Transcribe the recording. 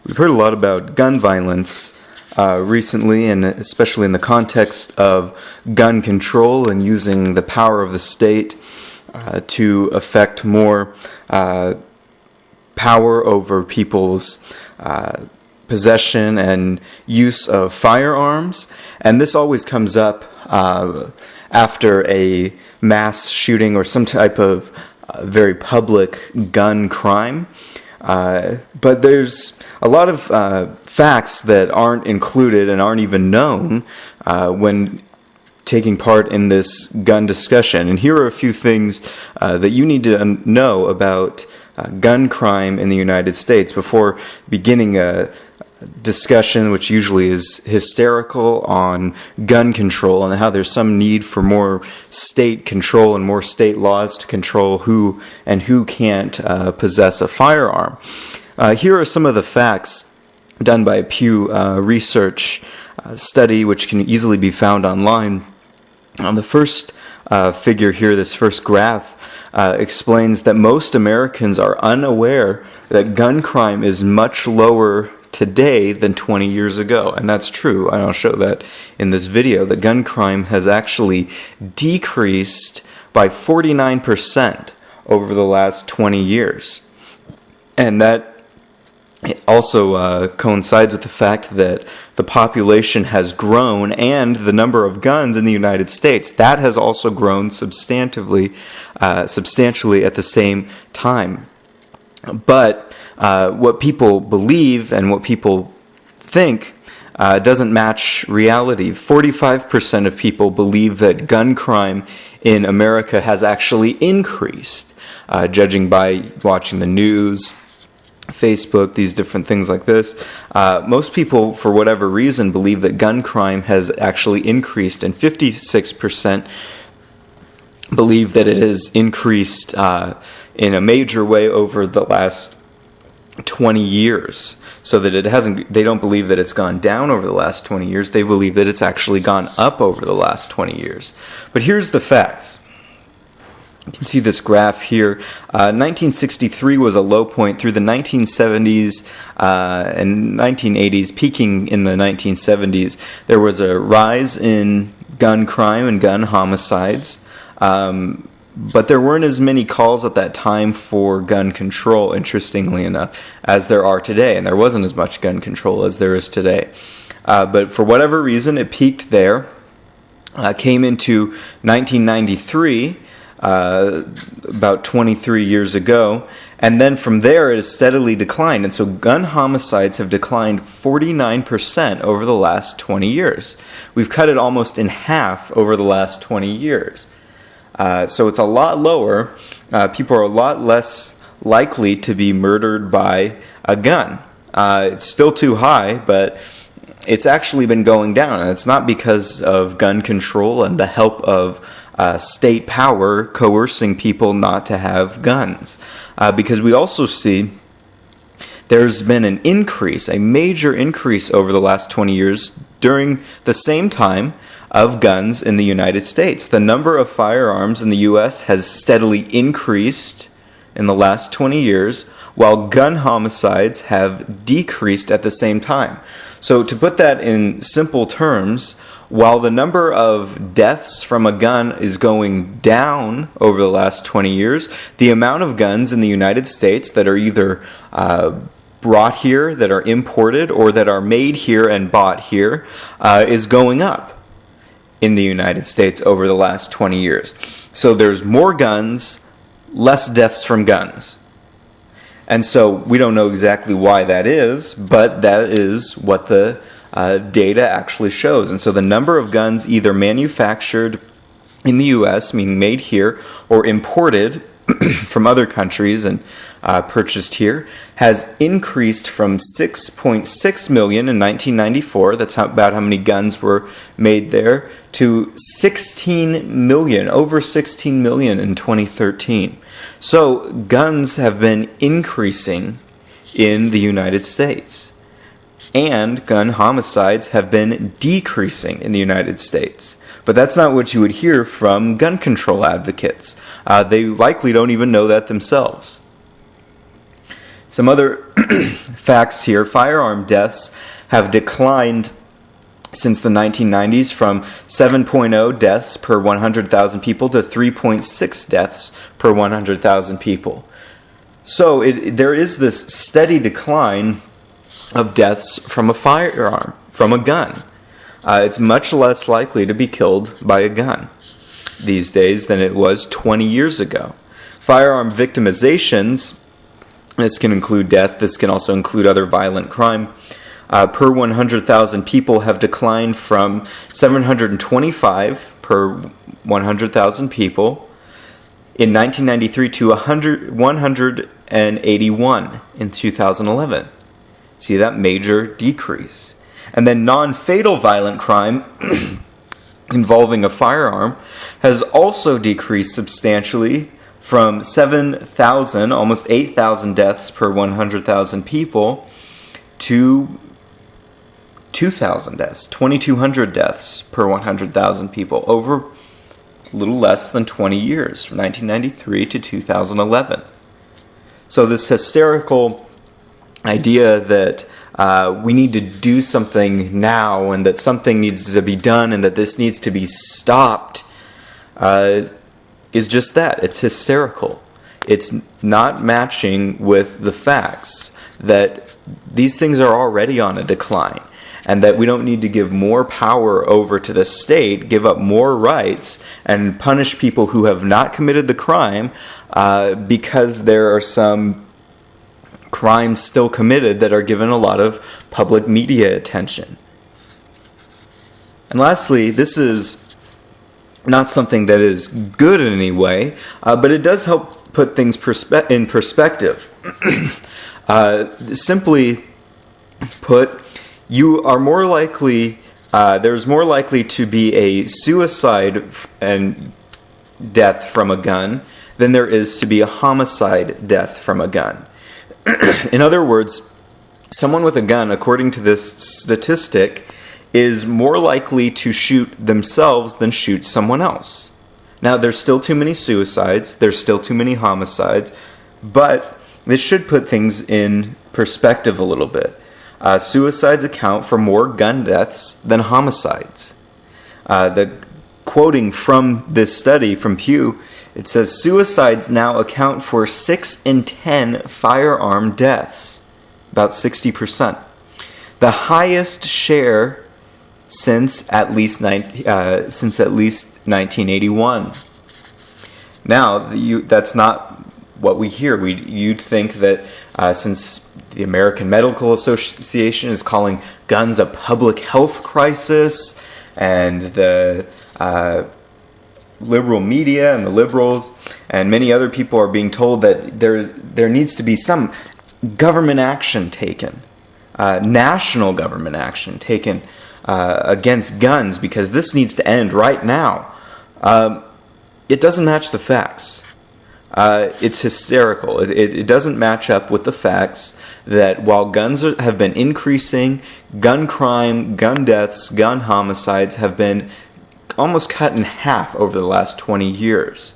We've heard a lot about gun violence recently, and especially in the context of gun control and using the power of the state to affect more power over people's possession and use of firearms. And this always comes up after a mass shooting or some type of very public gun crime. But there's a lot of facts that aren't included and aren't even known when taking part in this gun discussion. And here are a few things that you need to know about gun crime in the United States before beginning a discussion, which usually is hysterical, on gun control and how there's some need for more state control and more state laws to control who and who can't possess a firearm. Here are some of the facts done by a Pew Research study, which can easily be found online. On the first figure here, this first graph, explains that most Americans are unaware that gun crime is much lower today than 20 years ago. And that's true, and I'll show that in this video. The gun crime has actually decreased by 49% over the last 20 years. And that also coincides with the fact that the population has grown and the number of guns in the United States, that has also grown substantially at the same time. But what people believe and what people think doesn't match reality. 45% of people believe that gun crime in America has actually increased, judging by watching the news, Facebook, these different things like this. Most people, for whatever reason, believe that gun crime has actually increased, and 56% believe that it has increased in a major way over the last 20 years, so that it hasn't. They don't believe that it's gone down over the last 20 years. They believe that it's actually gone up over the last 20 years. But here's the facts. You can see this graph here. 1963 was a low point through the 1970s and 1980s, peaking in the 1970s. There was a rise in gun crime and gun homicides. But there weren't as many calls at that time for gun control, interestingly enough, as there are today. And there wasn't as much gun control as there is today. But for whatever reason, it peaked there, came into 1993, about 23 years ago. And then from there, it has steadily declined. And so gun homicides have declined 49% over the last 20 years. We've cut it almost in half over the last 20 years. So it's a lot lower. People are a lot less likely to be murdered by a gun. It's still too high, but it's actually been going down. And it's not because of gun control and the help of state power coercing people not to have guns. Because we also see there's been an increase, a major increase over the last 20 years during the same time of guns in the United States. The number of firearms in the U.S. has steadily increased in the last 20 years, while gun homicides have decreased at the same time. So to put that in simple terms, while the number of deaths from a gun is going down over the last 20 years, the amount of guns in the United States that are either brought here, that are imported, or that are made here and bought here is going up in the United States over the last 20 years. So there's more guns, less deaths from guns. And so we don't know exactly why that is, but that is what the data actually shows. And so the number of guns either manufactured in the U.S., meaning made here, or imported from other countries and purchased here, has increased from 6.6 million in 1994, that's about how many guns were made there, to 16 million, over 16 million in 2013. So guns have been increasing in the United States. And gun homicides have been decreasing in the United States. But that's not what you would hear from gun control advocates. They likely don't even know that themselves. Some other facts here. Firearm deaths have declined since the 1990s from 7.0 deaths per 100,000 people to 3.6 deaths per 100,000 people. So there is this steady decline of deaths from a firearm, from a gun. It's much less likely to be killed by a gun these days than it was 20 years ago. Firearm victimizations, this can include death, this can also include other violent crime, per 100,000 people have declined from 725 per 100,000 people in 1993 to 181 in 2011. See that major decrease. And then non-fatal violent crime involving a firearm has also decreased substantially from 7,000, almost 8,000 deaths per 100,000 people to 2,000 deaths, 2,200 deaths per 100,000 people over a little less than 20 years, from 1993 to 2011. So this hysterical idea that we need to do something now and that something needs to be done and that this needs to be stopped is just that. It's hysterical. It's not matching with the facts that these things are already on a decline and that we don't need to give more power over to the state, give up more rights, and punish people who have not committed the crime because there are some crimes still committed that are given a lot of public media attention. And lastly, this is not something that is good in any way, but it does help put things in perspective. Simply put, you are more likely, there's more likely to be a suicide and death from a gun than there is to be a homicide death from a gun. In other words, someone with a gun, according to this statistic, is more likely to shoot themselves than shoot someone else. Now, there's still too many suicides, there's still too many homicides, but this should put things in perspective a little bit. Suicides account for more gun deaths than homicides. The quoting from this study from Pew, it says, suicides now account for 6 in 10 firearm deaths, about 60%. The highest share since at least 1981. Now, that's not what we hear. You'd think that since the American Medical Association is calling guns a public health crisis, and the liberal media and the liberals and many other people are being told that there needs to be some government action taken, national government action taken against guns because this needs to end right now. It doesn't match the facts. It's hysterical. It doesn't match up with the facts that while guns have been increasing, gun crime, gun deaths, gun homicides have been almost cut in half over the last 20 years.